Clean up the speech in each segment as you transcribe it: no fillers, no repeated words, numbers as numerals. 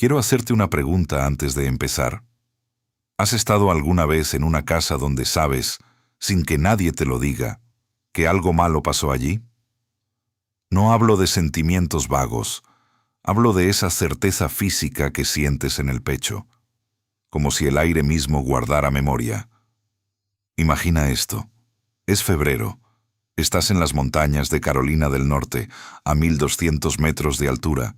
Quiero hacerte una pregunta antes de empezar. ¿Has estado alguna vez en una casa donde sabes, sin que nadie te lo diga, que algo malo pasó allí? No hablo de sentimientos vagos, hablo de esa certeza física que sientes en el pecho, como si el aire mismo guardara memoria. Imagina esto. Es febrero. Estás en las montañas de Carolina del Norte, a 1200 metros de altura.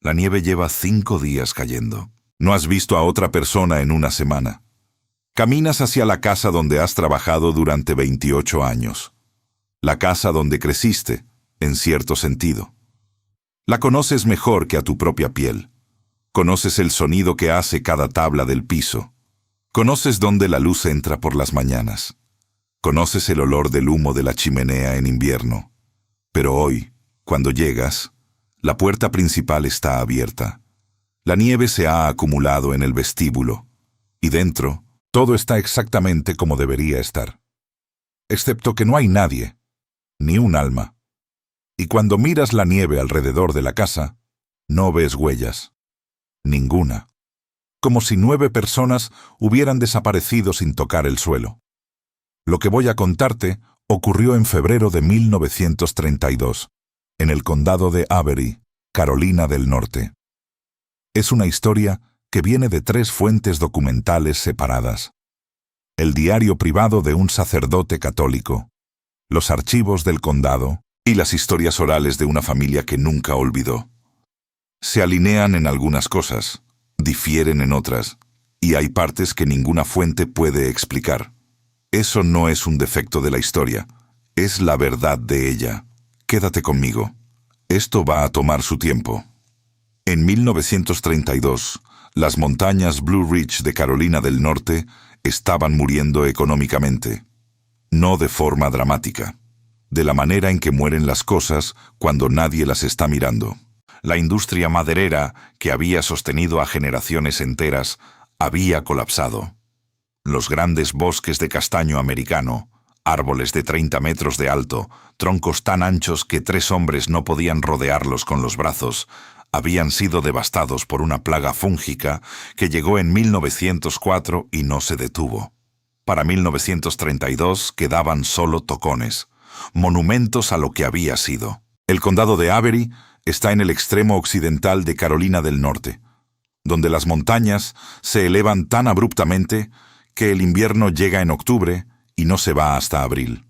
La nieve lleva 5 días cayendo. No has visto a otra persona en una semana. Caminas hacia la casa donde has trabajado durante 28 años. La casa donde creciste, en cierto sentido. La conoces mejor que a tu propia piel. Conoces el sonido que hace cada tabla del piso. Conoces dónde la luz entra por las mañanas. Conoces el olor del humo de la chimenea en invierno. Pero hoy, cuando llegas, la puerta principal está abierta. La nieve se ha acumulado en el vestíbulo. Y dentro, todo está exactamente como debería estar. Excepto que no hay nadie, ni un alma. Y cuando miras la nieve alrededor de la casa, no ves huellas. Ninguna. Como si 9 personas hubieran desaparecido sin tocar el suelo. Lo que voy a contarte ocurrió en febrero de 1932, en el condado de Avery, Carolina del Norte. Es una historia que viene de 3 fuentes documentales separadas. El diario privado de un sacerdote católico, los archivos del condado y las historias orales de una familia que nunca olvidó. Se alinean en algunas cosas, difieren en otras, y hay partes que ninguna fuente puede explicar. Eso no es un defecto de la historia, es la verdad de ella. Quédate conmigo. Esto va a tomar su tiempo. En 1932, las montañas Blue Ridge de Carolina del Norte estaban muriendo económicamente. No de forma dramática, de la manera en que mueren las cosas cuando nadie las está mirando. La industria maderera, que había sostenido a generaciones enteras, había colapsado. Los grandes bosques de castaño americano, árboles de 30 metros de alto, troncos tan anchos que 3 hombres no podían rodearlos con los brazos, habían sido devastados por una plaga fúngica que llegó en 1904 y no se detuvo. Para 1932 quedaban solo tocones, monumentos a lo que había sido. El condado de Avery está en el extremo occidental de Carolina del Norte, donde las montañas se elevan tan abruptamente que el invierno llega en octubre y no se va hasta abril.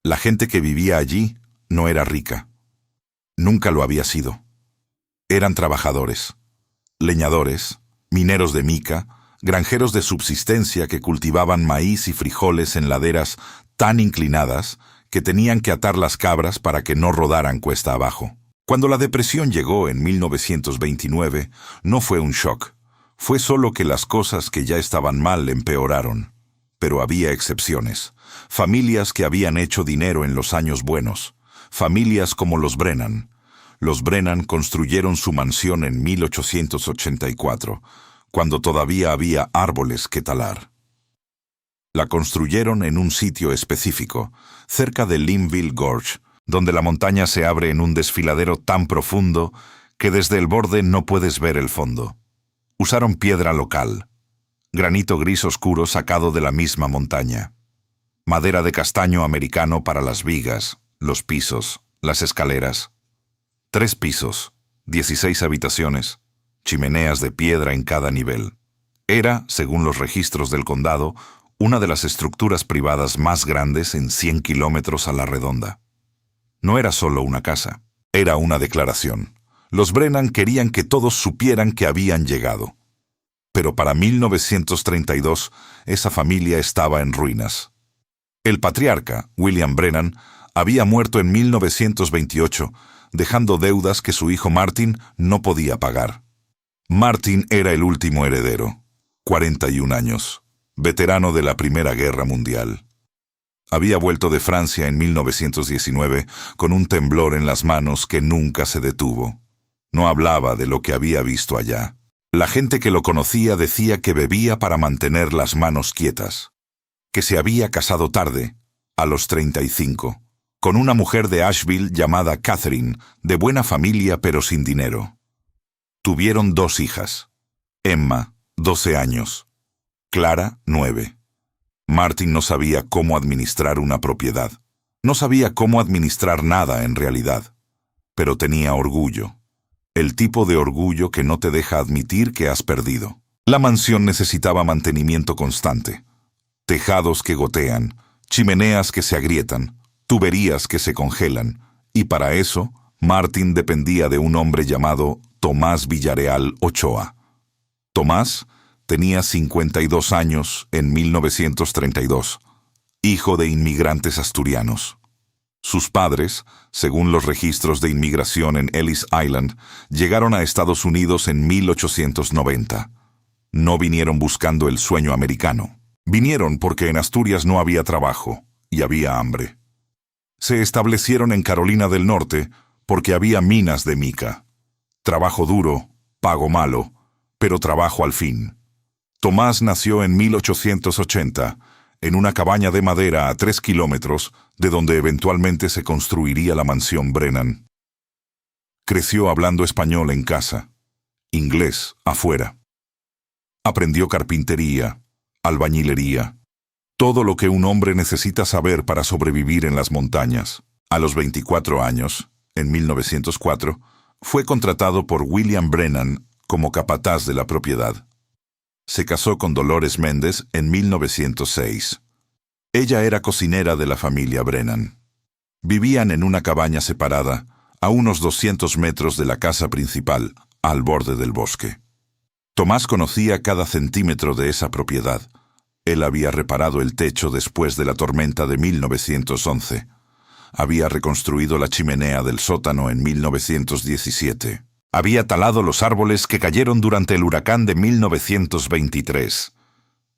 La gente que vivía allí no era rica. Nunca lo había sido. Eran trabajadores, leñadores, mineros de mica, granjeros de subsistencia que cultivaban maíz y frijoles en laderas tan inclinadas que tenían que atar las cabras para que no rodaran cuesta abajo. Cuando la depresión llegó en 1929, no fue un shock. Fue solo que las cosas que ya estaban mal empeoraron. Pero había excepciones. Familias que habían hecho dinero en los años buenos. Familias como los Brennan. Los Brennan construyeron su mansión en 1884, cuando todavía había árboles que talar. La construyeron en un sitio específico, cerca de Linville Gorge, donde la montaña se abre en un desfiladero tan profundo que desde el borde no puedes ver el fondo. Usaron piedra local, granito gris oscuro sacado de la misma montaña, madera de castaño americano para las vigas, los pisos, las escaleras. 3 pisos, 16 habitaciones, chimeneas de piedra en cada nivel. Era, según los registros del condado, una de las estructuras privadas más grandes en 100 kilómetros a la redonda. No era solo una casa, era una declaración. Los Brennan querían que todos supieran que habían llegado. Pero para 1932, esa familia estaba en ruinas. El patriarca, William Brennan, había muerto en 1928, dejando deudas que su hijo Martin no podía pagar. Martin era el último heredero, 41 años, veterano de la Primera Guerra Mundial. Había vuelto de Francia en 1919 con un temblor en las manos que nunca se detuvo. No hablaba de lo que había visto allá. La gente que lo conocía decía que bebía para mantener las manos quietas, que se había casado tarde, a los 35, con una mujer de Asheville llamada Catherine, de buena familia pero sin dinero. Tuvieron 2 hijas. Emma, 12 años. Clara, 9. Martin no sabía cómo administrar una propiedad. No sabía cómo administrar nada en realidad. Pero tenía orgullo. El tipo de orgullo que no te deja admitir que has perdido. La mansión necesitaba mantenimiento constante. Tejados que gotean, chimeneas que se agrietan, tuberías que se congelan. Y para eso, Martin dependía de un hombre llamado Tomás Villarreal Ochoa. Tomás tenía 52 años en 1932, hijo de inmigrantes asturianos. Sus padres, según los registros de inmigración en Ellis Island, llegaron a Estados Unidos en 1890. No vinieron buscando el sueño americano. Vinieron porque en Asturias no había trabajo y había hambre. Se establecieron en Carolina del Norte porque había minas de mica. Trabajo duro, pago malo, pero trabajo al fin. Tomás nació en 1880, en una cabaña de madera a 3 kilómetros de donde eventualmente se construiría la mansión Brennan. Creció hablando español en casa, inglés afuera. Aprendió carpintería, albañilería, todo lo que un hombre necesita saber para sobrevivir en las montañas. A los 24 años, en 1904, fue contratado por William Brennan como capataz de la propiedad. Se casó con Dolores Méndez en 1906. Ella era cocinera de la familia Brennan. Vivían en una cabaña separada, a unos 200 metros de la casa principal, al borde del bosque. Tomás conocía cada centímetro de esa propiedad. Él había reparado el techo después de la tormenta de 1911. Había reconstruido la chimenea del sótano en 1917. Había talado los árboles que cayeron durante el huracán de 1923.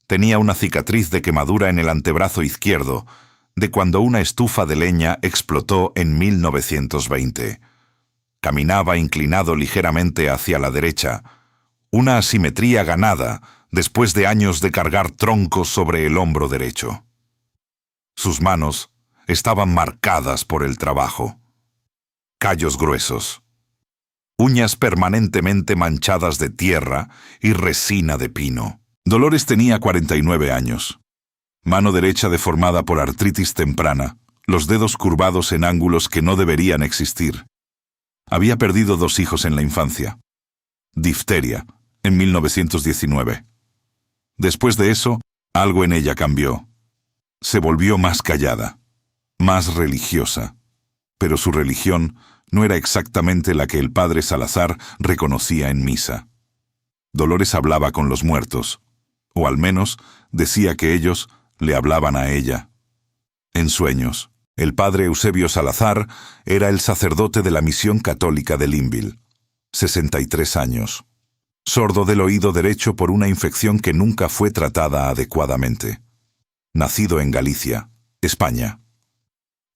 Tenía una cicatriz de quemadura en el antebrazo izquierdo, de cuando una estufa de leña explotó en 1920. Caminaba inclinado ligeramente hacia la derecha, una asimetría ganada después de años de cargar troncos sobre el hombro derecho. Sus manos estaban marcadas por el trabajo. Callos gruesos. Uñas permanentemente manchadas de tierra y resina de pino. Dolores tenía 49 años. Mano derecha deformada por artritis temprana, los dedos curvados en ángulos que no deberían existir. Había perdido 2 hijos en la infancia. Difteria, en 1919. Después de eso, algo en ella cambió. Se volvió más callada, más religiosa. Pero su religión no era exactamente la que el padre Salazar reconocía en misa. Dolores hablaba con los muertos, o al menos decía que ellos le hablaban a ella. En sueños, el padre Eusebio Salazar era el sacerdote de la misión católica de Linville, 63 años, sordo del oído derecho por una infección que nunca fue tratada adecuadamente. Nacido en Galicia, España.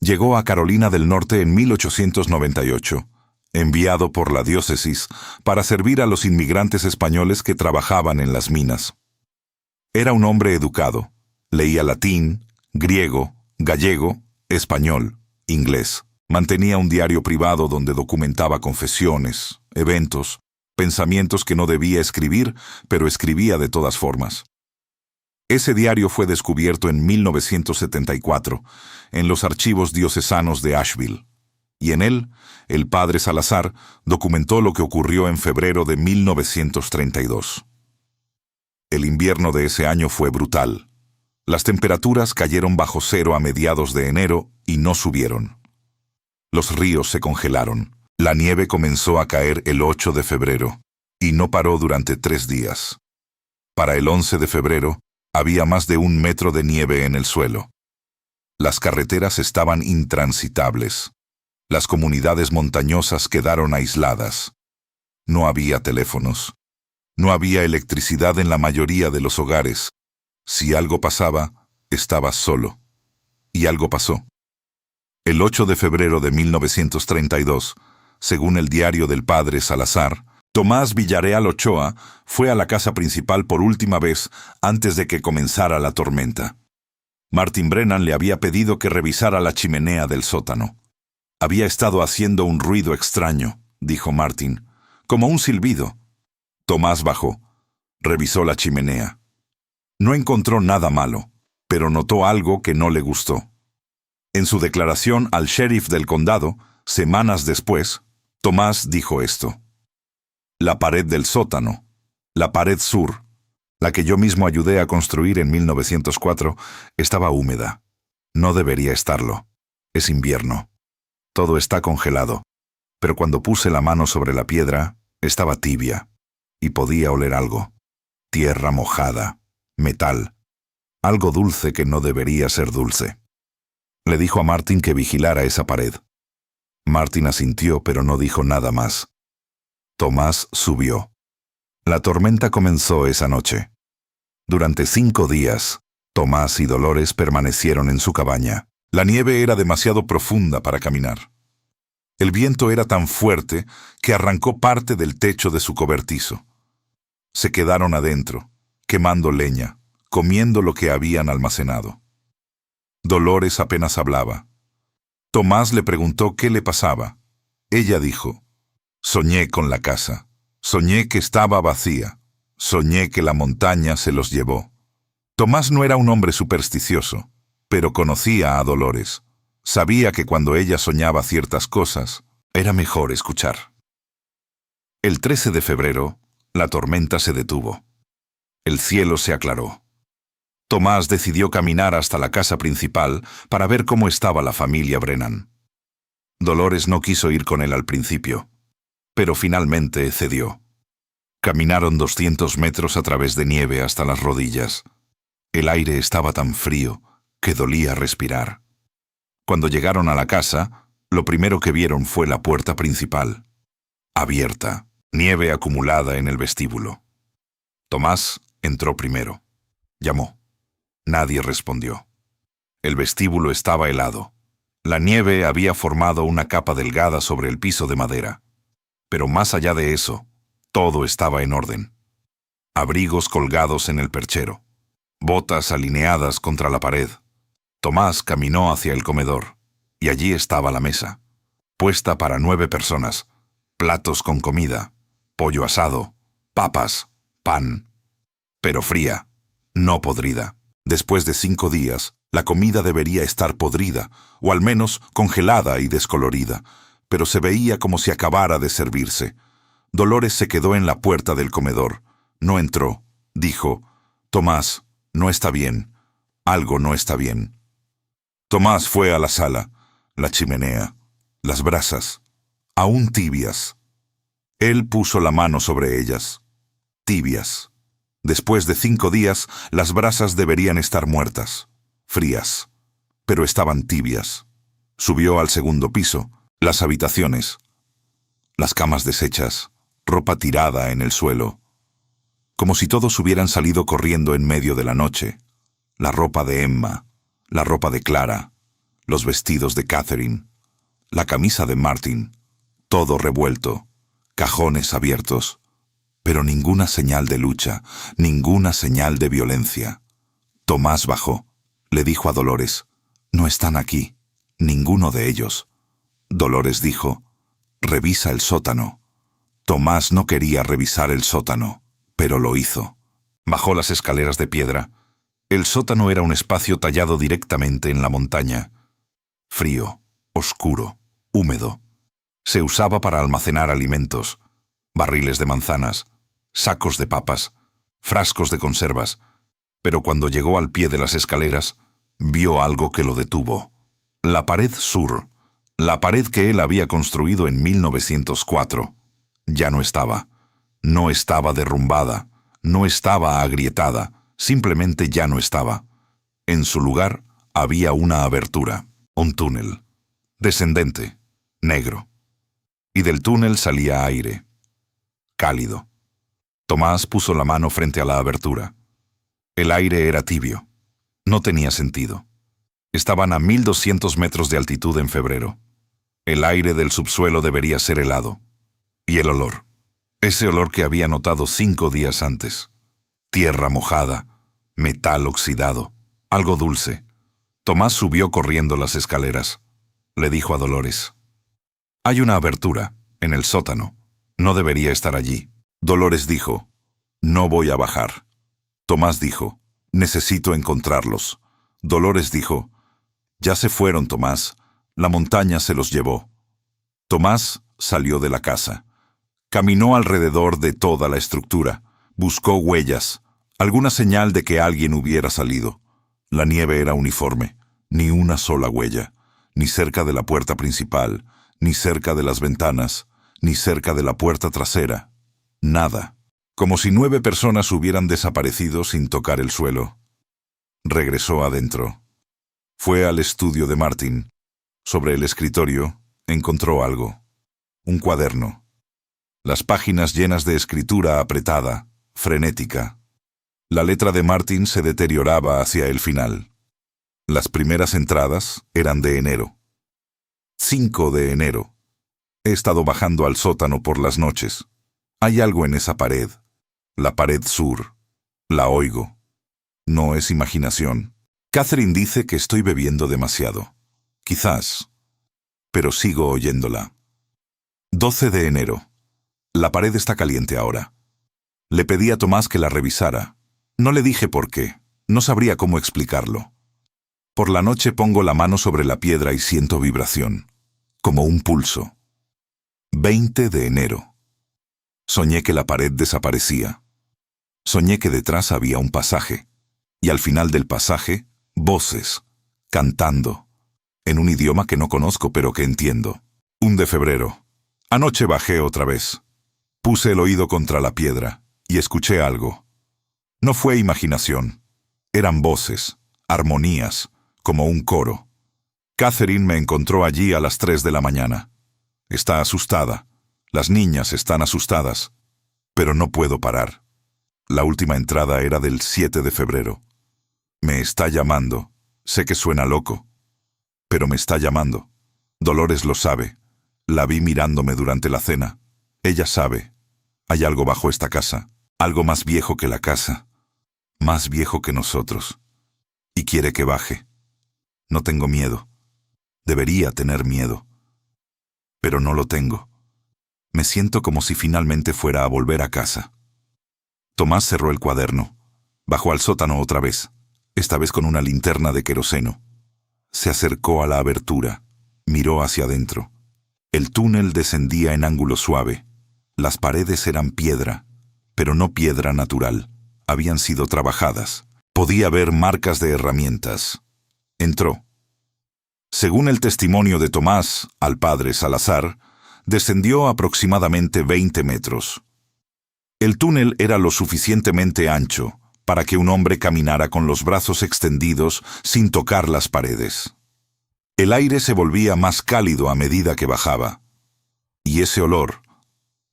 Llegó a Carolina del Norte en 1898, enviado por la diócesis para servir a los inmigrantes españoles que trabajaban en las minas. Era un hombre educado. Leía latín, griego, gallego, español, inglés. Mantenía un diario privado donde documentaba confesiones, eventos, pensamientos que no debía escribir, pero escribía de todas formas. Ese diario fue descubierto en 1974 en los archivos diocesanos de Asheville, y en él, el padre Salazar documentó lo que ocurrió en febrero de 1932. El invierno de ese año fue brutal. Las temperaturas cayeron bajo cero a mediados de enero y no subieron. Los ríos se congelaron. La nieve comenzó a caer el 8 de febrero y no paró durante 3 días. Para el 11 de febrero, había más de 1 metro de nieve en el suelo. Las carreteras estaban intransitables. Las comunidades montañosas quedaron aisladas. No había teléfonos. No había electricidad en la mayoría de los hogares. Si algo pasaba, estabas solo. Y algo pasó. El 8 de febrero de 1932, según el diario del padre Salazar, Tomás Villarreal Ochoa fue a la casa principal por última vez antes de que comenzara la tormenta. Martin Brennan le había pedido que revisara la chimenea del sótano. Había estado haciendo un ruido extraño, dijo Martin, como un silbido, Tomás bajó. Revisó la chimenea. No encontró nada malo, pero notó algo que no le gustó. En su declaración al sheriff del condado, semanas después, Tomás dijo esto: la pared del sótano, la pared sur, la que yo mismo ayudé a construir en 1904, estaba húmeda. No debería estarlo. Es invierno. Todo está congelado. Pero cuando puse la mano sobre la piedra, estaba tibia, y podía oler algo. Tierra mojada, metal, algo dulce que no debería ser dulce. Le dijo a Martin que vigilara esa pared. Martin asintió, pero no dijo nada más. Tomás subió. La tormenta comenzó esa noche. Durante 5 días, Tomás y Dolores permanecieron en su cabaña. La nieve era demasiado profunda para caminar. El viento era tan fuerte que arrancó parte del techo de su cobertizo. Se quedaron adentro, quemando leña, comiendo lo que habían almacenado. Dolores apenas hablaba. Tomás le preguntó qué le pasaba. Ella dijo: soñé con la casa. Soñé que estaba vacía. Soñé que la montaña se los llevó. Tomás no era un hombre supersticioso, pero conocía a Dolores. Sabía que cuando ella soñaba ciertas cosas, era mejor escuchar. El 13 de febrero, la tormenta se detuvo. El cielo se aclaró. Tomás decidió caminar hasta la casa principal para ver cómo estaba la familia Brennan. Dolores no quiso ir con él al principio, pero finalmente cedió. Caminaron 200 metros a través de nieve hasta las rodillas. El aire estaba tan frío que dolía respirar. Cuando llegaron a la casa, lo primero que vieron fue la puerta principal, abierta, nieve acumulada en el vestíbulo. Tomás entró primero. Llamó. Nadie respondió. El vestíbulo estaba helado. La nieve había formado una capa delgada sobre el piso de madera. Pero más allá de eso, todo estaba en orden. Abrigos colgados en el perchero. Botas alineadas contra la pared. Tomás caminó hacia el comedor, y allí estaba la mesa, puesta para 9 personas, platos con comida, pollo asado, papas, pan, pero fría, no podrida. Después de 5 días, la comida debería estar podrida, o al menos congelada y descolorida, pero se veía como si acabara de servirse. Dolores se quedó en la puerta del comedor. No entró. Dijo: Tomás, no está bien. Algo no está bien. Tomás fue a la sala, la chimenea, las brasas, aún tibias. Él puso la mano sobre ellas, tibias. Después de 5 días, las brasas deberían estar muertas, frías, pero estaban tibias. Subió al segundo piso, las habitaciones, las camas deshechas, ropa tirada en el suelo, como si todos hubieran salido corriendo en medio de la noche. La ropa de Emma, la ropa de Clara, los vestidos de Catherine, la camisa de Martin, todo revuelto, cajones abiertos, pero ninguna señal de lucha, ninguna señal de violencia. Tomás bajó. Le dijo a Dolores: no están aquí, ninguno de ellos. Dolores dijo: revisa el sótano. Tomás no quería revisar el sótano, pero lo hizo. Bajó las escaleras de piedra. El sótano era un espacio tallado directamente en la montaña. Frío, oscuro, húmedo. Se usaba para almacenar alimentos, barriles de manzanas, sacos de papas, frascos de conservas, pero cuando llegó al pie de las escaleras, vio algo que lo detuvo. La pared sur, la pared que él había construido en 1904, ya no estaba. No estaba derrumbada, no estaba agrietada, simplemente ya no estaba. En su lugar había una abertura, un túnel, descendente, negro. Y del túnel salía aire, cálido. Tomás puso la mano frente a la abertura. El aire era tibio. No tenía sentido. Estaban a 1200 metros de altitud en febrero. El aire del subsuelo debería ser helado. Y el olor. Ese olor que había notado 5 días antes. Tierra mojada, metal oxidado, algo dulce. Tomás subió corriendo las escaleras. Le dijo a Dolores: hay una abertura, en el sótano. No debería estar allí. Dolores dijo, no voy a bajar. Tomás dijo, necesito encontrarlos. Dolores dijo, ya se fueron, Tomás. La montaña se los llevó. Tomás salió de la casa. Caminó alrededor de toda la estructura. Buscó huellas, alguna señal de que alguien hubiera salido. La nieve era uniforme, ni una sola huella, ni cerca de la puerta principal, ni cerca de las ventanas, ni cerca de la puerta trasera. Nada. Como si 9 personas hubieran desaparecido sin tocar el suelo. Regresó adentro. Fue al estudio de Martin. Sobre el escritorio encontró algo. Un cuaderno. Las páginas llenas de escritura apretada, frenética. La letra de Martin se deterioraba hacia el final. Las primeras entradas eran de enero. 5 de enero. He estado bajando al sótano por las noches. Hay algo en esa pared. La pared sur. La oigo. No es imaginación. Catherine dice que estoy bebiendo demasiado. Quizás. Pero sigo oyéndola. 12 de enero. La pared está caliente ahora. Le pedí a Tomás que la revisara. No le dije por qué. No sabría cómo explicarlo. Por la noche pongo la mano sobre la piedra y siento vibración. Como un pulso. 20 de enero. Soñé que la pared desaparecía. Soñé que detrás había un pasaje. Y al final del pasaje, voces, cantando. En un idioma que no conozco pero que entiendo. 1 de febrero. Anoche bajé otra vez. Puse el oído contra la piedra y escuché algo. No fue imaginación. Eran voces, armonías, como un coro. Catherine me encontró allí a las 3 de la mañana. Está asustada. Las niñas están asustadas. Pero no puedo parar. La última entrada era del 7 de febrero. Me está llamando. Sé que suena loco. Pero me está llamando. Dolores lo sabe. La vi mirándome durante la cena. Ella sabe. Hay algo bajo esta casa. Algo más viejo que la casa. Más viejo que nosotros. Y quiere que baje. No tengo miedo. Debería tener miedo. Pero no lo tengo. Me siento como si finalmente fuera a volver a casa. Tomás cerró el cuaderno. Bajó al sótano otra vez, esta vez con una linterna de queroseno. Se acercó a la abertura. Miró hacia adentro. El túnel descendía en ángulo suave. Las paredes eran piedra, pero no piedra natural. Habían sido trabajadas. Podía ver marcas de herramientas. Entró. Según el testimonio de Tomás, al padre Salazar, descendió aproximadamente 20 metros. El túnel era lo suficientemente ancho para que un hombre caminara con los brazos extendidos sin tocar las paredes. El aire se volvía más cálido a medida que bajaba. Y ese olor,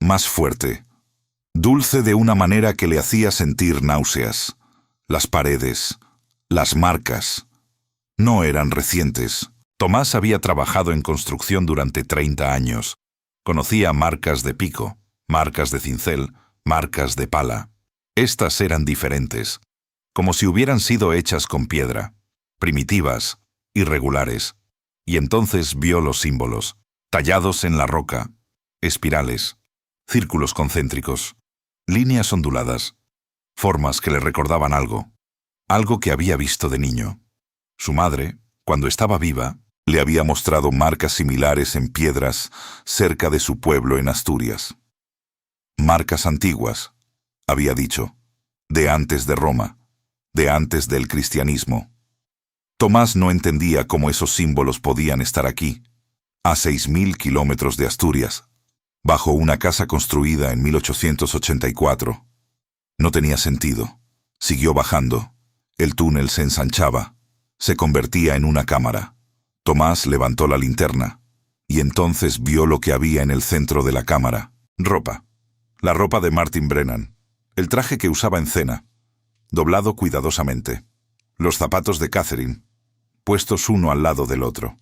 más fuerte, dulce de una manera que le hacía sentir náuseas. Las paredes, las marcas, no eran recientes. Tomás había trabajado en construcción durante 30 años. Conocía marcas de pico, marcas de cincel, marcas de pala. Estas eran diferentes, como si hubieran sido hechas con piedra, primitivas, irregulares. Y entonces vio los símbolos, tallados en la roca, espirales, círculos concéntricos, líneas onduladas, formas que le recordaban algo que había visto de niño. Su madre, cuando estaba viva, le había mostrado marcas similares en piedras cerca de su pueblo en Asturias. Marcas antiguas, había dicho, de antes de Roma, de antes del cristianismo. Tomás no entendía cómo esos símbolos podían estar aquí, a 6.000 kilómetros de Asturias, bajo una casa construida en 1884. No tenía sentido. Siguió bajando. El túnel se ensanchaba. Se convertía en una cámara. Tomás levantó la linterna, y entonces vio lo que había en el centro de la cámara. Ropa. La ropa de Martin Brennan. El traje que usaba en cena, doblado cuidadosamente. Los zapatos de Catherine, puestos uno al lado del otro.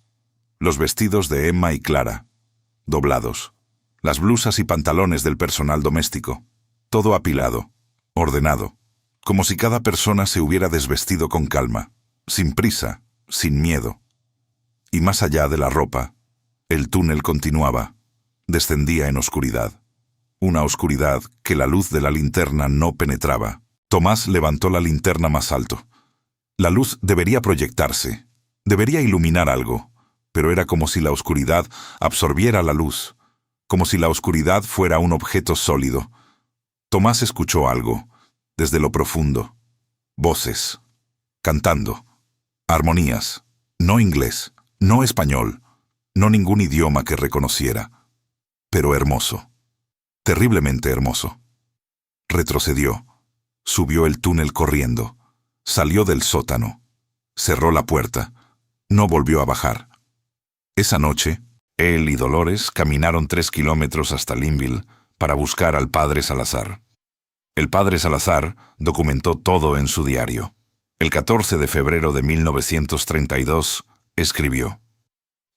Los vestidos de Emma y Clara, doblados. Las blusas y pantalones del personal doméstico. Todo apilado, ordenado, como si cada persona se hubiera desvestido con calma, sin prisa, sin miedo. Y más allá de la ropa, el túnel continuaba, descendía en oscuridad. una oscuridad que la luz de la linterna no penetraba. Tomás levantó la linterna más alto. La luz debería proyectarse, debería iluminar algo, pero era como si la oscuridad absorbiera la luz, como si la oscuridad fuera un objeto sólido. Tomás escuchó algo, desde lo profundo. Voces, cantando, armonías, no inglés, no español, no ningún idioma que reconociera, pero hermoso, terriblemente hermoso. Retrocedió, subió el túnel corriendo, salió del sótano, cerró la puerta, no volvió a bajar. Esa noche, él y Dolores caminaron 3 kilómetros hasta Linville para buscar al padre Salazar. El padre Salazar documentó todo en su diario. El 14 de febrero de 1932 escribió: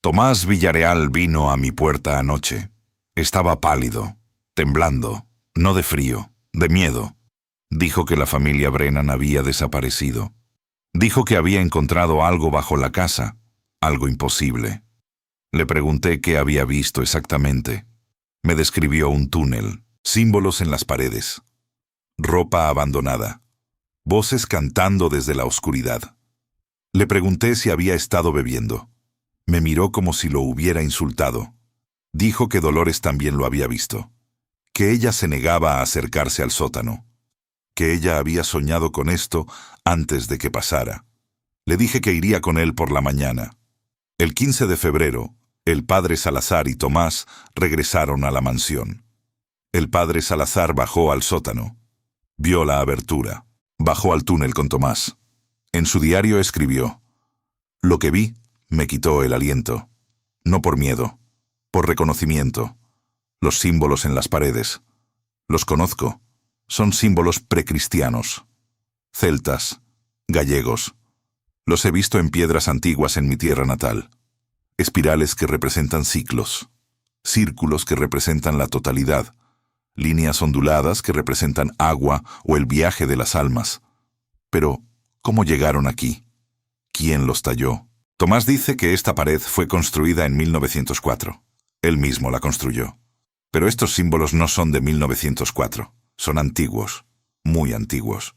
Tomás Villarreal vino a mi puerta anoche. Estaba pálido, temblando, no de frío, de miedo. Dijo que la familia Brennan había desaparecido. Dijo que había encontrado algo bajo la casa, algo imposible. Le pregunté qué había visto exactamente. Me describió un túnel, símbolos en las paredes, ropa abandonada, voces cantando desde la oscuridad. Le pregunté si había estado bebiendo. Me miró como si lo hubiera insultado. Dijo que Dolores también lo había visto, que ella se negaba a acercarse al sótano, que ella había soñado con esto antes de que pasara. Le dije que iría con él por la mañana. El 15 de febrero, el padre Salazar y Tomás regresaron a la mansión. El padre Salazar bajó al sótano. Vio la abertura. Bajó al túnel con Tomás. En su diario escribió: Lo que vi me quitó el aliento. No por miedo, por reconocimiento. Los símbolos en las paredes. Los conozco. Son símbolos precristianos. Celtas, gallegos. Los he visto en piedras antiguas en mi tierra natal. Espirales que representan ciclos. Círculos que representan la totalidad. Líneas onduladas que representan agua o el viaje de las almas. Pero, ¿cómo llegaron aquí? ¿Quién los talló? Tomás dice que esta pared fue construida en 1904. Él mismo la construyó. Pero estos símbolos no son de 1904. Son antiguos, muy antiguos.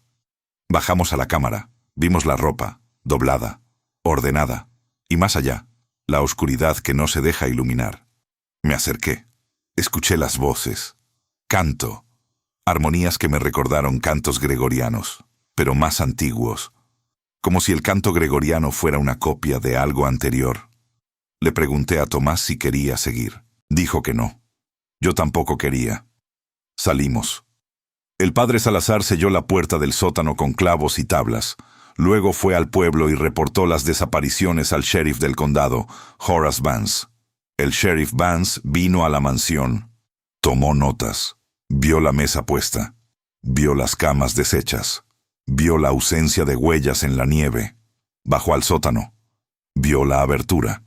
Bajamos a la cámara, vimos la ropa, doblada, ordenada, y más allá, la oscuridad que no se deja iluminar. Me acerqué, escuché las voces, canto, armonías que me recordaron cantos gregorianos, pero más antiguos, como si el canto gregoriano fuera una copia de algo anterior. Le pregunté a Tomás si quería seguir. Dijo que no. Yo tampoco quería. Salimos. El padre Salazar selló la puerta del sótano con clavos y tablas. Luego fue al pueblo y reportó las desapariciones al sheriff del condado, Horace Vance. El sheriff Vance vino a la mansión. Tomó notas. Vio la mesa puesta. Vio las camas deshechas. Vio la ausencia de huellas en la nieve. Bajó al sótano. Vio la abertura.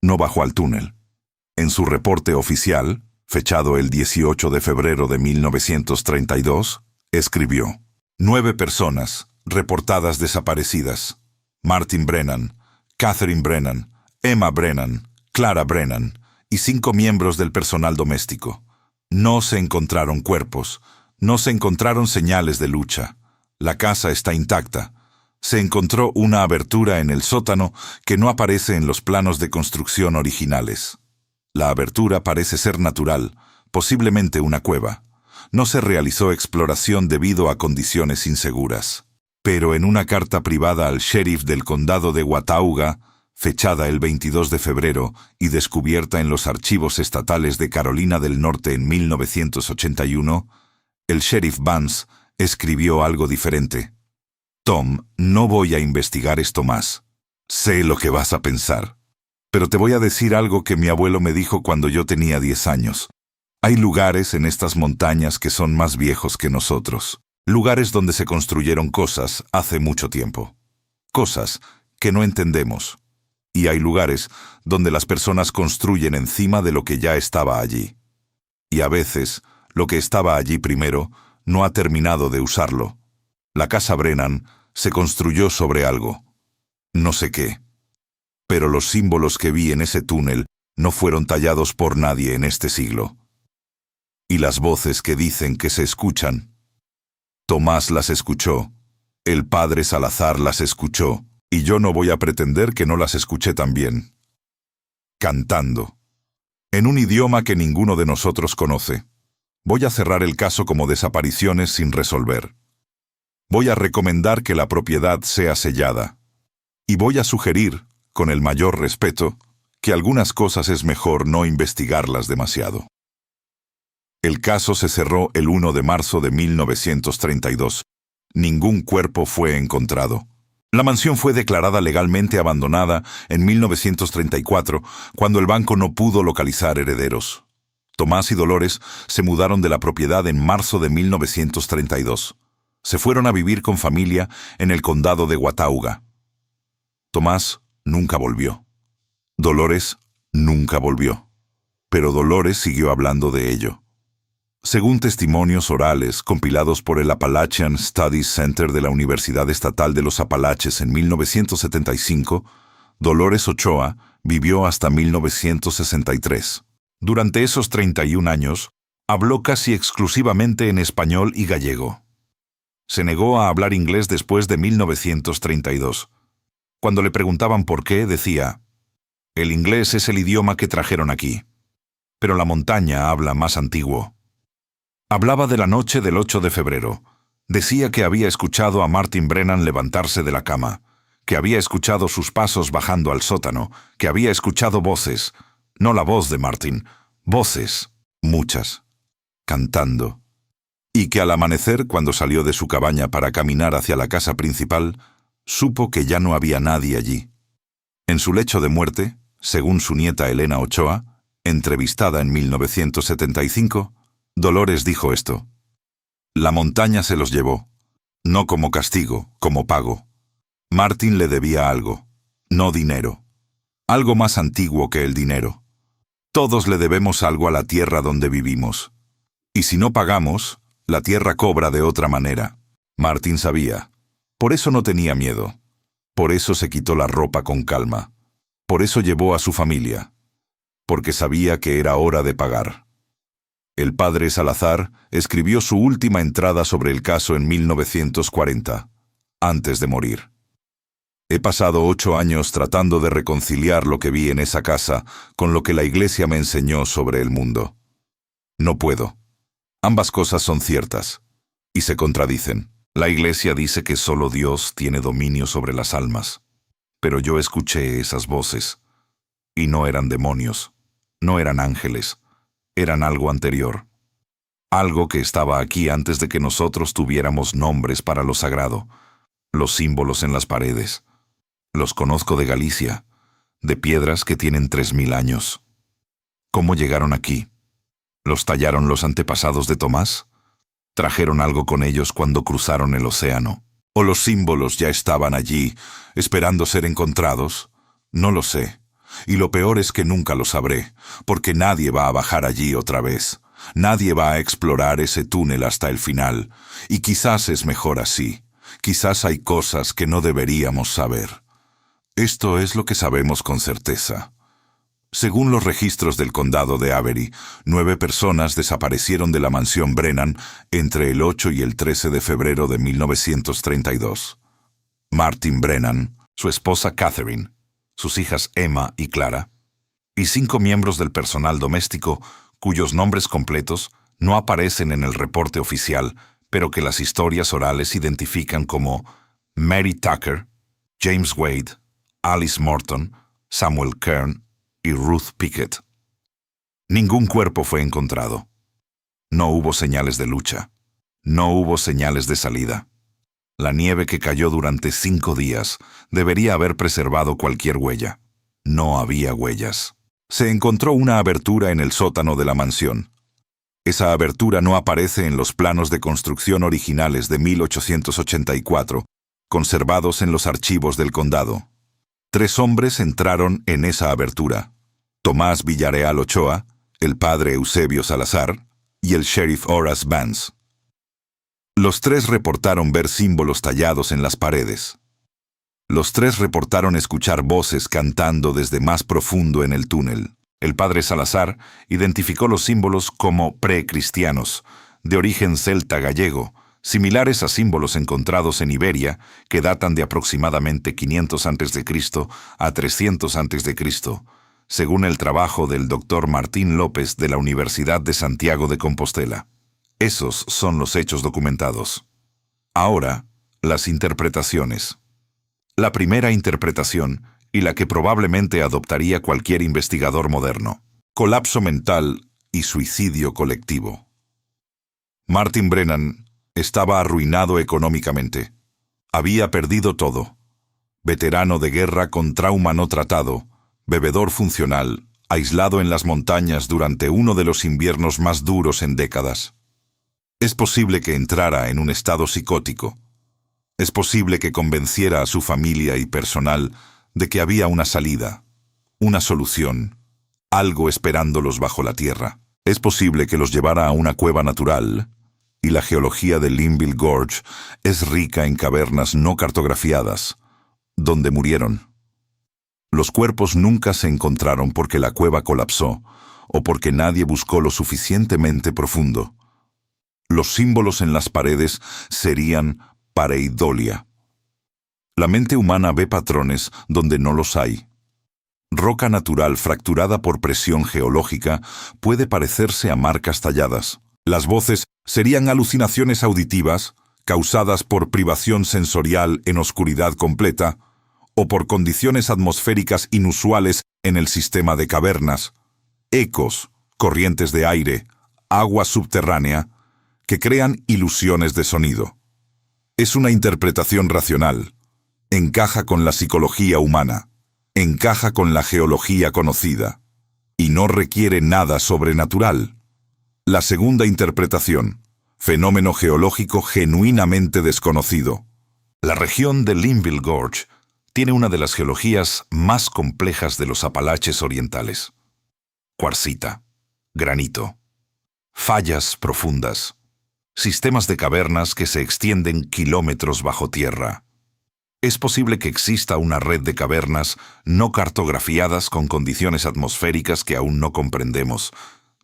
No bajó al túnel. En su reporte oficial, fechado el 18 de febrero de 1932, escribió: 9 personas reportadas desaparecidas. Martin Brennan, Catherine Brennan, Emma Brennan, Clara Brennan y 5 miembros del personal doméstico. No se encontraron cuerpos, no se encontraron señales de lucha. La casa está intacta. Se encontró una abertura en el sótano que no aparece en los planos de construcción originales. La abertura parece ser natural, posiblemente una cueva. No se realizó exploración debido a condiciones inseguras. Pero en una carta privada al sheriff del condado de Watauga, fechada el 22 de febrero y descubierta en los archivos estatales de Carolina del Norte en 1981, el sheriff Vance escribió algo diferente. Tom, no voy a investigar esto más. Sé lo que vas a pensar. Pero te voy a decir algo que mi abuelo me dijo cuando yo tenía 10 años. Hay lugares en estas montañas que son más viejos que nosotros. Lugares donde se construyeron cosas hace mucho tiempo. Cosas que no entendemos. Y hay lugares donde las personas construyen encima de lo que ya estaba allí. Y a veces, lo que estaba allí primero no ha terminado de usarlo. La casa Brennan se construyó sobre algo. No sé qué. Pero los símbolos que vi en ese túnel no fueron tallados por nadie en este siglo. Y las voces que dicen que se escuchan. Tomás las escuchó, el padre Salazar las escuchó, y yo no voy a pretender que no las escuché también. Cantando. En un idioma que ninguno de nosotros conoce. Voy a cerrar el caso como desapariciones sin resolver. Voy a recomendar que la propiedad sea sellada. Y voy a sugerir, con el mayor respeto, que algunas cosas es mejor no investigarlas demasiado. El caso se cerró el 1 de marzo de 1932. Ningún cuerpo fue encontrado. La mansión fue declarada legalmente abandonada en 1934, cuando el banco no pudo localizar herederos. Tomás y Dolores se mudaron de la propiedad en marzo de 1932. Se fueron a vivir con familia en el condado de Watauga. Tomás nunca volvió. Dolores nunca volvió. Pero Dolores siguió hablando de ello. Según testimonios orales compilados por el Appalachian Studies Center de la Universidad Estatal de los Apalaches en 1975, Dolores Ochoa vivió hasta 1963. Durante esos 31 años, habló casi exclusivamente en español y gallego. Se negó a hablar inglés después de 1932. Cuando le preguntaban por qué, decía: «El inglés es el idioma que trajeron aquí. Pero la montaña habla más antiguo». Hablaba de la noche del 8 de febrero. Decía que había escuchado a Martin Brennan levantarse de la cama, que había escuchado sus pasos bajando al sótano, que había escuchado voces, no la voz de Martin, voces, muchas, cantando, y que al amanecer, cuando salió de su cabaña para caminar hacia la casa principal, supo que ya no había nadie allí. En su lecho de muerte, según su nieta Elena Ochoa, entrevistada en 1975, Dolores dijo esto: «La montaña se los llevó, no como castigo, como pago. Martin le debía algo, no dinero, algo más antiguo que el dinero. Todos le debemos algo a la tierra donde vivimos. Y si no pagamos, la tierra cobra de otra manera». Martin sabía. Por eso no tenía miedo. Por eso se quitó la ropa con calma. Por eso llevó a su familia. Porque sabía que era hora de pagar. El padre Salazar escribió su última entrada sobre el caso en 1940, antes de morir. «He pasado 8 años tratando de reconciliar lo que vi en esa casa con lo que la Iglesia me enseñó sobre el mundo. No puedo. Ambas cosas son ciertas, y se contradicen. La Iglesia dice que solo Dios tiene dominio sobre las almas. Pero yo escuché esas voces, y no eran demonios, no eran ángeles. Eran algo anterior, algo que estaba aquí antes de que nosotros tuviéramos nombres para lo sagrado, los símbolos en las paredes. Los conozco de Galicia, de piedras que tienen 3000 años. ¿Cómo llegaron aquí? ¿Los tallaron los antepasados de Tomás? ¿Trajeron algo con ellos cuando cruzaron el océano? ¿O los símbolos ya estaban allí, esperando ser encontrados? No lo sé. Y lo peor es que nunca lo sabré, porque nadie va a bajar allí otra vez. Nadie va a explorar ese túnel hasta el final. Y quizás es mejor así. Quizás hay cosas que no deberíamos saber. Esto es lo que sabemos con certeza. Según los registros del condado de Avery, 9 personas desaparecieron de la mansión Brennan entre el 8 y el 13 de febrero de 1932. Martin Brennan, su esposa Catherine, sus hijas Emma y Clara, y 5 miembros del personal doméstico cuyos nombres completos no aparecen en el reporte oficial, pero que las historias orales identifican como Mary Tucker, James Wade, Alice Morton, Samuel Kern y Ruth Pickett. Ningún cuerpo fue encontrado. No hubo señales de lucha. No hubo señales de salida. La nieve que cayó durante 5 días debería haber preservado cualquier huella. No había huellas. Se encontró una abertura en el sótano de la mansión. Esa abertura no aparece en los planos de construcción originales de 1884, conservados en los archivos del condado. 3 hombres entraron en esa abertura: Tomás Villarreal Ochoa, el padre Eusebio Salazar y el sheriff Horace Vance. Los 3 reportaron ver símbolos tallados en las paredes. Los 3 reportaron escuchar voces cantando desde más profundo en el túnel. El padre Salazar identificó los símbolos como precristianos, de origen celta gallego, similares a símbolos encontrados en Iberia, que datan de aproximadamente 500 a.C. a 300 a.C., según el trabajo del Dr. Martín López de la Universidad de Santiago de Compostela. Esos son los hechos documentados. Ahora, las interpretaciones. La primera interpretación, y la que probablemente adoptaría cualquier investigador moderno: colapso mental y suicidio colectivo. Martin Brennan estaba arruinado económicamente. Había perdido todo. Veterano de guerra con trauma no tratado, bebedor funcional, aislado en las montañas durante uno de los inviernos más duros en décadas. Es posible que entrara en un estado psicótico. Es posible que convenciera a su familia y personal de que había una salida, una solución, algo esperándolos bajo la tierra. Es posible que los llevara a una cueva natural, y la geología de Linville Gorge es rica en cavernas no cartografiadas, donde murieron. Los cuerpos nunca se encontraron porque la cueva colapsó o porque nadie buscó lo suficientemente profundo. Los símbolos en las paredes serían pareidolia. La mente humana ve patrones donde no los hay. Roca natural fracturada por presión geológica puede parecerse a marcas talladas. Las voces serían alucinaciones auditivas causadas por privación sensorial en oscuridad completa o por condiciones atmosféricas inusuales en el sistema de cavernas, ecos, corrientes de aire, agua subterránea, que crean ilusiones de sonido. Es una interpretación racional. Encaja con la psicología humana, encaja con la geología conocida, y no requiere nada sobrenatural. La segunda interpretación: fenómeno geológico genuinamente desconocido. La región de Linville Gorge tiene una de las geologías más complejas de los Apalaches orientales. Cuarcita, granito, fallas profundas, sistemas de cavernas que se extienden kilómetros bajo tierra. Es posible que exista una red de cavernas no cartografiadas con condiciones atmosféricas que aún no comprendemos,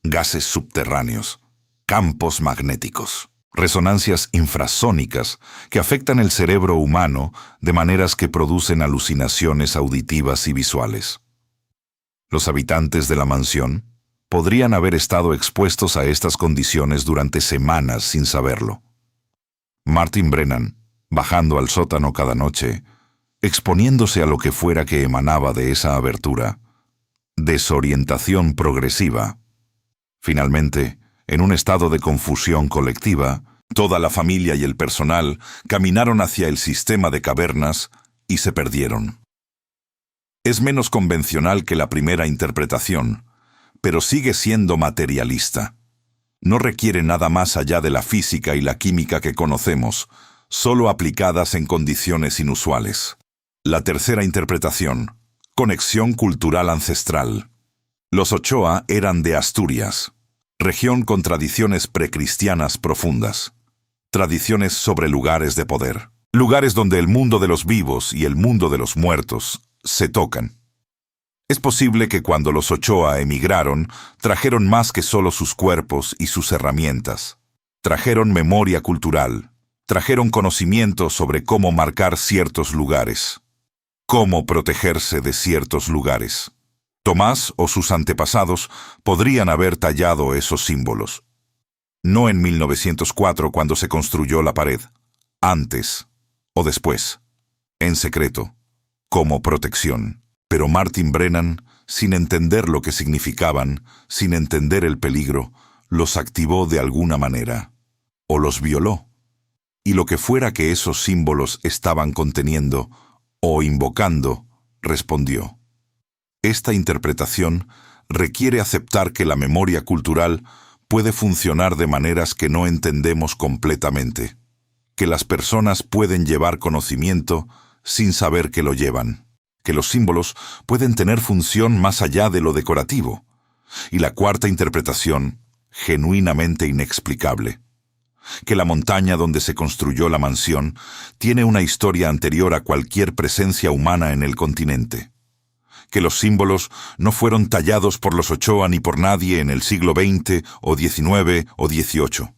gases subterráneos, campos magnéticos, resonancias infrasónicas que afectan el cerebro humano de maneras que producen alucinaciones auditivas y visuales. Los habitantes de la mansión podrían haber estado expuestos a estas condiciones durante semanas sin saberlo. Martin Brennan, bajando al sótano cada noche, exponiéndose a lo que fuera que emanaba de esa abertura. Desorientación progresiva. Finalmente, en un estado de confusión colectiva, toda la familia y el personal caminaron hacia el sistema de cavernas y se perdieron. Es menos convencional que la primera interpretación, pero sigue siendo materialista. No requiere nada más allá de la física y la química que conocemos, solo aplicadas en condiciones inusuales. La tercera interpretación: conexión cultural ancestral. Los Ochoa eran de Asturias, región con tradiciones precristianas profundas, tradiciones sobre lugares de poder, lugares donde el mundo de los vivos y el mundo de los muertos se tocan. Es posible que cuando los Ochoa emigraron, trajeron más que solo sus cuerpos y sus herramientas. Trajeron memoria cultural, trajeron conocimiento sobre cómo marcar ciertos lugares, cómo protegerse de ciertos lugares. Tomás o sus antepasados podrían haber tallado esos símbolos. No en 1904 cuando se construyó la pared, antes o después, en secreto, como protección. Pero Martin Brennan, sin entender lo que significaban, sin entender el peligro, los activó de alguna manera, o los violó. Y lo que fuera que esos símbolos estaban conteniendo o invocando, respondió. Esta interpretación requiere aceptar que la memoria cultural puede funcionar de maneras que no entendemos completamente, que las personas pueden llevar conocimiento sin saber que lo llevan, que los símbolos pueden tener función más allá de lo decorativo, y la cuarta interpretación, genuinamente inexplicable, que la montaña donde se construyó la mansión tiene una historia anterior a cualquier presencia humana en el continente, que los símbolos no fueron tallados por los Ochoa ni por nadie en el siglo XX o XIX o XVIII.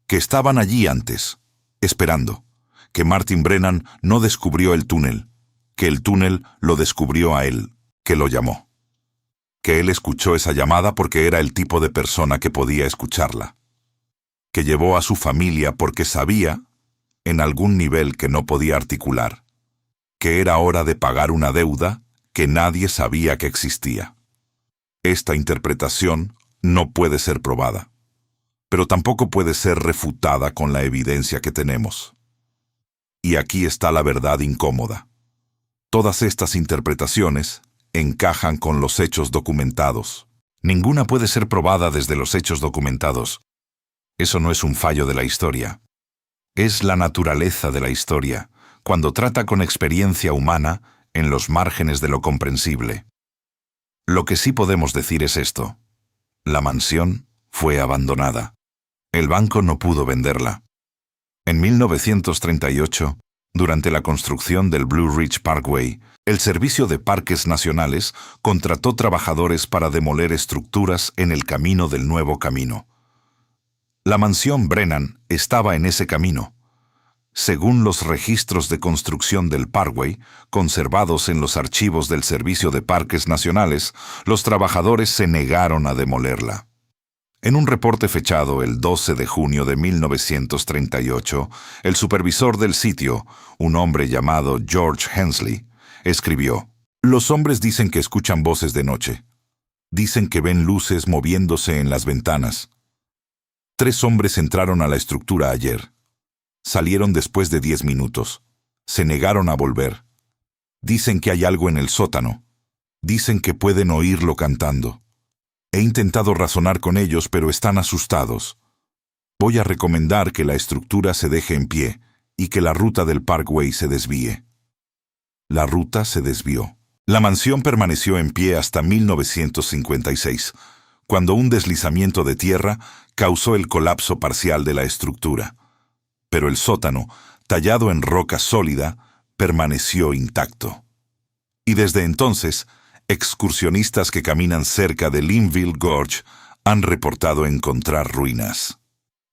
Que estaban allí antes, esperando, que Martin Brennan no descubrió el túnel, que el túnel lo descubrió a él, que lo llamó. Que él escuchó esa llamada porque era el tipo de persona que podía escucharla. Que llevó a su familia porque sabía, en algún nivel que no podía articular, que era hora de pagar una deuda que nadie sabía que existía. Esta interpretación no puede ser probada, pero tampoco puede ser refutada con la evidencia que tenemos. Y aquí está la verdad incómoda. Todas estas interpretaciones encajan con los hechos documentados. Ninguna puede ser probada desde los hechos documentados. Eso no es un fallo de la historia. Es la naturaleza de la historia, cuando trata con experiencia humana en los márgenes de lo comprensible. Lo que sí podemos decir es esto. La mansión fue abandonada. El banco no pudo venderla. En 1938, durante la construcción del Blue Ridge Parkway, el Servicio de Parques Nacionales contrató trabajadores para demoler estructuras en el camino del nuevo camino. La mansión Brennan estaba en ese camino. Según los registros de construcción del Parkway, conservados en los archivos del Servicio de Parques Nacionales, los trabajadores se negaron a demolerla. En un reporte fechado el 12 de junio de 1938, el supervisor del sitio, un hombre llamado George Hensley, escribió: «Los hombres dicen que escuchan voces de noche. Dicen que ven luces moviéndose en las ventanas. 3 hombres entraron a la estructura ayer. Salieron después de 10 minutos. Se negaron a volver. Dicen que hay algo en el sótano. Dicen que pueden oírlo cantando. He intentado razonar con ellos, pero están asustados. Voy a recomendar que la estructura se deje en pie y que la ruta del Parkway se desvíe». La ruta se desvió. La mansión permaneció en pie hasta 1956, cuando un deslizamiento de tierra causó el colapso parcial de la estructura. Pero el sótano, tallado en roca sólida, permaneció intacto. Y desde entonces, excursionistas que caminan cerca de Linville Gorge han reportado encontrar ruinas.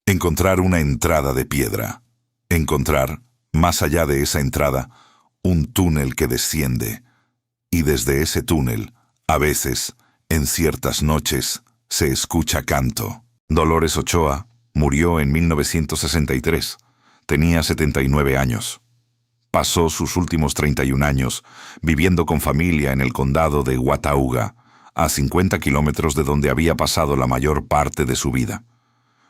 Encontrar una entrada de piedra. Encontrar, más allá de esa entrada, un túnel que desciende. Y desde ese túnel, a veces, en ciertas noches, se escucha canto. Dolores Ochoa murió en 1963. Tenía 79 años. Pasó sus últimos 31 años viviendo con familia en el condado de Watauga, a 50 kilómetros de donde había pasado la mayor parte de su vida.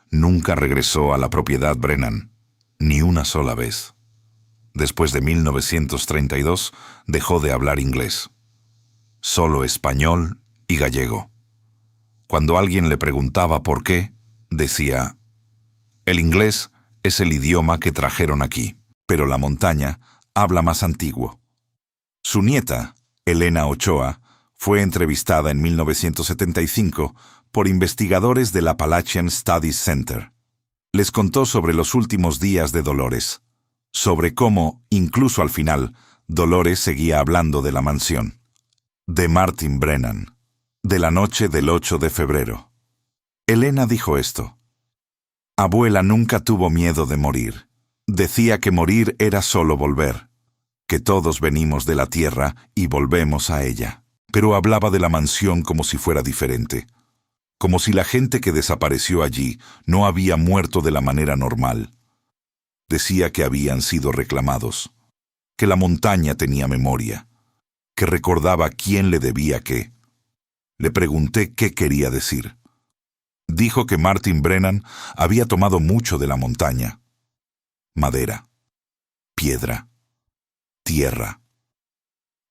Nunca regresó a la propiedad Brennan, ni una sola vez. Después de 1932, dejó de hablar inglés. Solo español y gallego. Cuando alguien le preguntaba por qué, decía: «El inglés es el idioma que trajeron aquí, pero la montaña habla más antiguo». Su nieta, Elena Ochoa, fue entrevistada en 1975 por investigadores del Appalachian Studies Center. Les contó sobre los últimos días de Dolores, sobre cómo, incluso al final, Dolores seguía hablando de la mansión, de Martin Brennan, de la noche del 8 de febrero. Elena dijo esto: «Abuela nunca tuvo miedo de morir. Decía que morir era solo volver, que todos venimos de la tierra y volvemos a ella». Pero hablaba de la mansión como si fuera diferente, como si la gente que desapareció allí no había muerto de la manera normal. Decía que habían sido reclamados, que la montaña tenía memoria, que recordaba quién le debía qué. Le pregunté qué quería decir. Dijo que Martin Brennan había tomado mucho de la montaña: madera, piedra, tierra.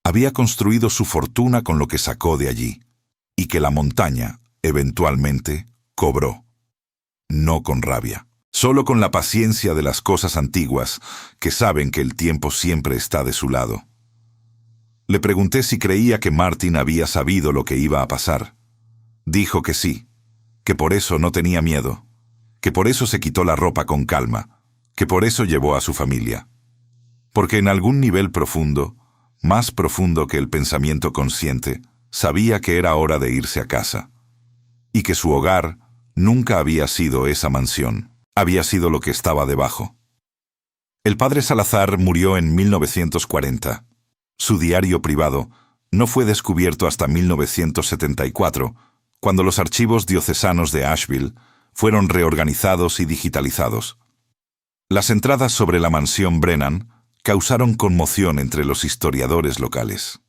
Había construido su fortuna con lo que sacó de allí, y que la montaña, eventualmente, cobró. No con rabia, solo con la paciencia de las cosas antiguas, que saben que el tiempo siempre está de su lado. Le pregunté si creía que Martin había sabido lo que iba a pasar. Dijo que sí, que por eso no tenía miedo, que por eso se quitó la ropa con calma, que por eso llevó a su familia. Porque en algún nivel profundo, más profundo que el pensamiento consciente, sabía que era hora de irse a casa, y que su hogar nunca había sido esa mansión, había sido lo que estaba debajo. El padre Salazar murió en 1940. Su diario privado no fue descubierto hasta 1974, cuando los archivos diocesanos de Asheville fueron reorganizados y digitalizados. Las entradas sobre la mansión Brennan causaron conmoción entre los historiadores locales.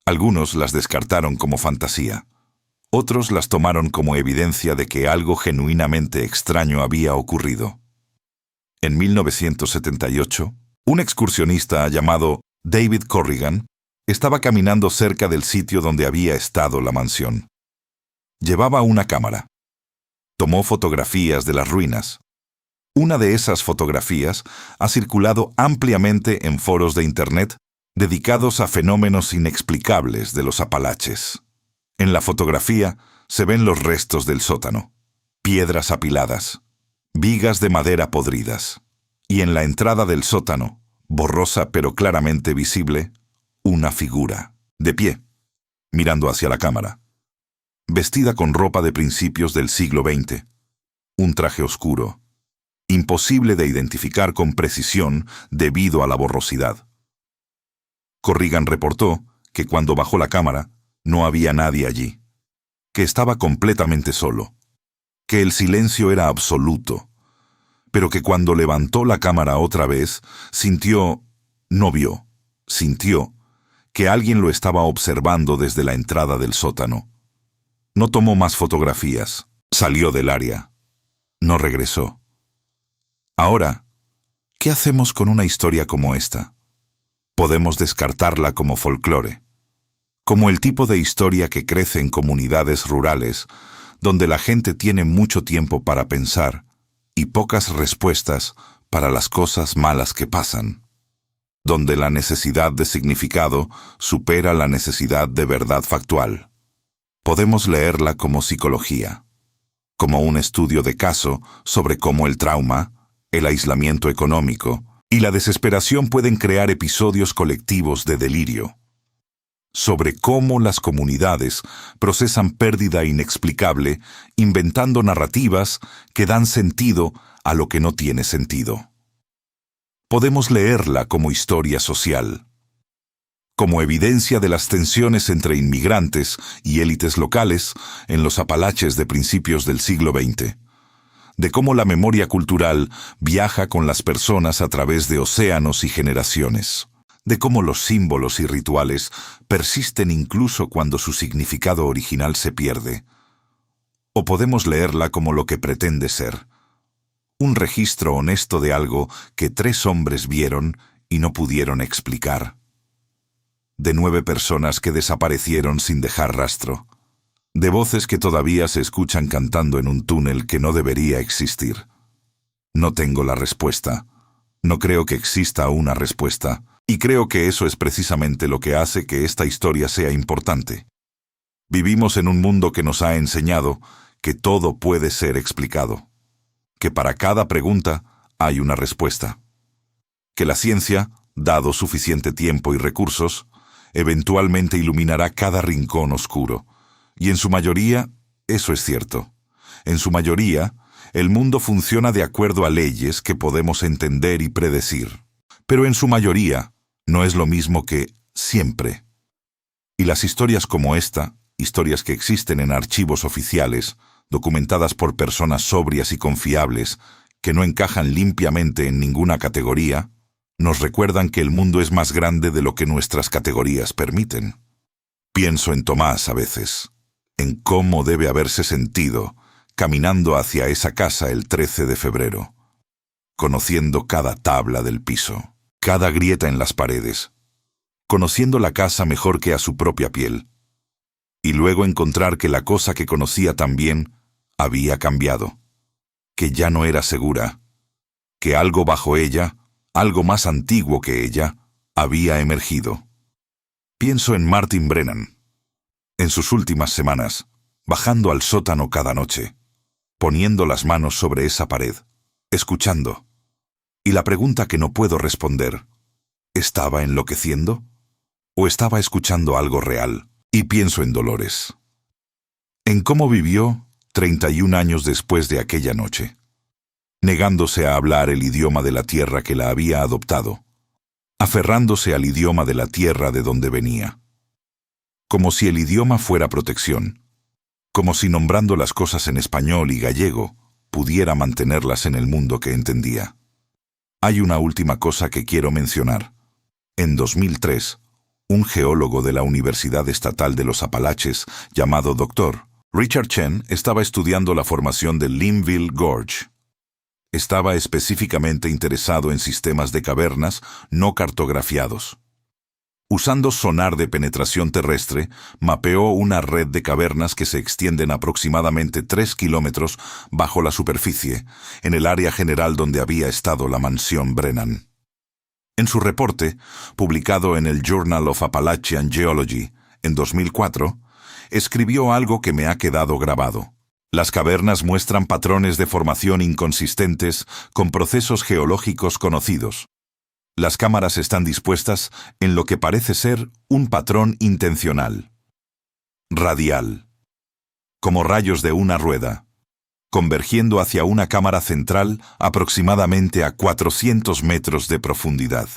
Algunos las descartaron como fantasía. Otros las tomaron como evidencia de que algo genuinamente extraño había ocurrido. En 1978, un excursionista llamado David Corrigan estaba caminando cerca del sitio donde había estado la mansión. Llevaba una cámara. Tomó fotografías de las ruinas. Una de esas fotografías ha circulado ampliamente en foros de Internet dedicados a fenómenos inexplicables de los Apalaches. En la fotografía se ven los restos del sótano, piedras apiladas, vigas de madera podridas, y en la entrada del sótano, borrosa pero claramente visible, una figura, de pie, mirando hacia la cámara, vestida con ropa de principios del siglo XX, un traje oscuro, imposible de identificar con precisión debido a la borrosidad. Corrigan reportó que cuando bajó la cámara no había nadie allí, que estaba completamente solo, que el silencio era absoluto, pero que cuando levantó la cámara otra vez, sintió que alguien lo estaba observando desde la entrada del sótano. No tomó más fotografías, salió del área, no regresó. Ahora, ¿qué hacemos con una historia como esta? Podemos descartarla como folclore, como el tipo de historia que crece en comunidades rurales, donde la gente tiene mucho tiempo para pensar y pocas respuestas para las cosas malas que pasan, donde la necesidad de significado supera la necesidad de verdad factual. Podemos leerla como psicología, como un estudio de caso sobre cómo el trauma, el aislamiento económico y la desesperación pueden crear episodios colectivos de delirio, sobre cómo las comunidades procesan pérdida inexplicable inventando narrativas que dan sentido a lo que no tiene sentido. Podemos leerla como historia social, como evidencia de las tensiones entre inmigrantes y élites locales en los Apalaches de principios del siglo XX, de cómo la memoria cultural viaja con las personas a través de océanos y generaciones, de cómo los símbolos y rituales persisten incluso cuando su significado original se pierde. O podemos leerla como lo que pretende ser, un registro honesto de algo que 3 hombres vieron y no pudieron explicar, de 9 personas que desaparecieron sin dejar rastro, de voces que todavía se escuchan cantando en un túnel que no debería existir. No tengo la respuesta. No creo que exista una respuesta. Y creo que eso es precisamente lo que hace que esta historia sea importante. Vivimos en un mundo que nos ha enseñado que todo puede ser explicado, que para cada pregunta hay una respuesta, que la ciencia, dado suficiente tiempo y recursos, eventualmente iluminará cada rincón oscuro. Y en su mayoría, eso es cierto. En su mayoría, el mundo funciona de acuerdo a leyes que podemos entender y predecir. Pero en su mayoría, no es lo mismo que siempre. Y las historias como esta, historias que existen en archivos oficiales, documentadas por personas sobrias y confiables, que no encajan limpiamente en ninguna categoría, nos recuerdan que el mundo es más grande de lo que nuestras categorías permiten. Pienso en Tomás a veces, en cómo debe haberse sentido caminando hacia esa casa el 13 de febrero, conociendo cada tabla del piso, cada grieta en las paredes, conociendo la casa mejor que a su propia piel, y luego encontrar que la cosa que conocía tan bien había cambiado, que ya no era segura, que algo bajo ella, algo más antiguo que ella, había emergido. Pienso en Martin Brennan, en sus últimas semanas, bajando al sótano cada noche, poniendo las manos sobre esa pared, escuchando. Y la pregunta que no puedo responder, ¿estaba enloqueciendo? ¿O estaba escuchando algo real? Y pienso en Dolores. En cómo vivió 31 años después de aquella noche, negándose a hablar el idioma de la tierra que la había adoptado, aferrándose al idioma de la tierra de donde venía. Como si el idioma fuera protección, como si nombrando las cosas en español y gallego pudiera mantenerlas en el mundo que entendía. Hay una última cosa que quiero mencionar. En 2003, un geólogo de la Universidad Estatal de los Apalaches, llamado Dr. Richard Chen, estaba estudiando la formación de Linville Gorge. Estaba específicamente interesado en sistemas de cavernas no cartografiados. Usando sonar de penetración terrestre, mapeó una red de cavernas que se extienden aproximadamente 3 kilómetros bajo la superficie, en el área general donde había estado la mansión Brennan. En su reporte, publicado en el Journal of Appalachian Geology en 2004, escribió algo que me ha quedado grabado. Las cavernas muestran patrones de formación inconsistentes con procesos geológicos conocidos. Las cámaras están dispuestas en lo que parece ser un patrón intencional. Radial. Como rayos de una rueda, convergiendo hacia una cámara central aproximadamente a 400 metros de profundidad.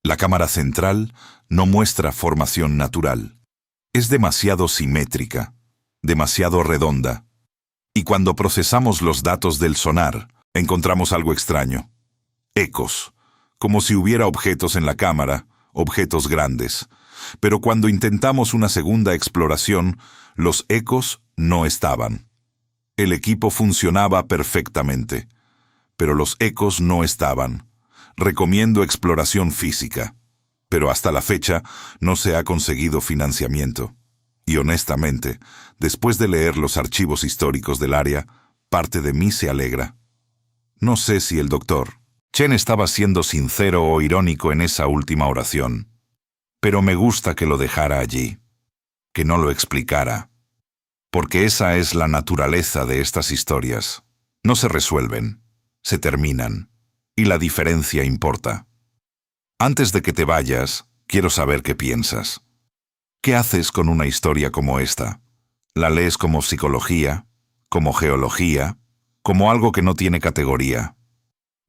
La cámara central no muestra formación natural. Es demasiado simétrica, demasiado redonda. Y cuando procesamos los datos del sonar, encontramos algo extraño. Ecos. Como si hubiera objetos en la cámara, objetos grandes. Pero cuando intentamos una segunda exploración, los ecos no estaban. El equipo funcionaba perfectamente, pero los ecos no estaban. Recomiendo exploración física, pero hasta la fecha no se ha conseguido financiamiento. Y honestamente, después de leer los archivos históricos del área, parte de mí se alegra. No sé si el doctor Chen estaba siendo sincero o irónico en esa última oración, pero me gusta que lo dejara allí, que no lo explicara, porque esa es la naturaleza de estas historias. No se resuelven, se terminan, y la diferencia importa. Antes de que te vayas, quiero saber qué piensas. ¿Qué haces con una historia como esta? ¿La lees como psicología, como geología, como algo que no tiene categoría?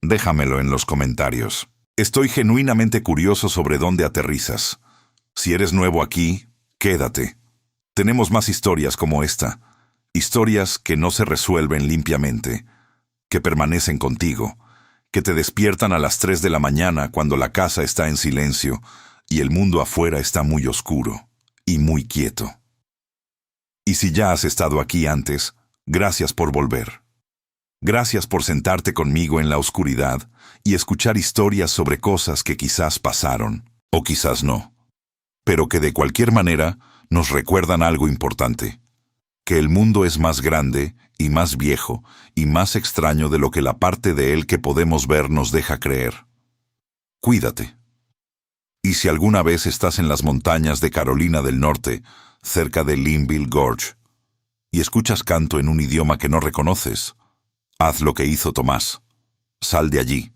Déjamelo en los comentarios. Estoy genuinamente curioso sobre dónde aterrizas. Si eres nuevo aquí, quédate. Tenemos más historias como esta. Historias que no se resuelven limpiamente, que permanecen contigo, que te despiertan a las 3 de la mañana cuando la casa está en silencio y el mundo afuera está muy oscuro y muy quieto. Y si ya has estado aquí antes, gracias por volver. Gracias por sentarte conmigo en la oscuridad y escuchar historias sobre cosas que quizás pasaron, o quizás no, pero que de cualquier manera nos recuerdan algo importante, que el mundo es más grande y más viejo y más extraño de lo que la parte de él que podemos ver nos deja creer. Cuídate. Y si alguna vez estás en las montañas de Carolina del Norte, cerca de Linville Gorge, y escuchas canto en un idioma que no reconoces, haz lo que hizo Tomás. Sal de allí.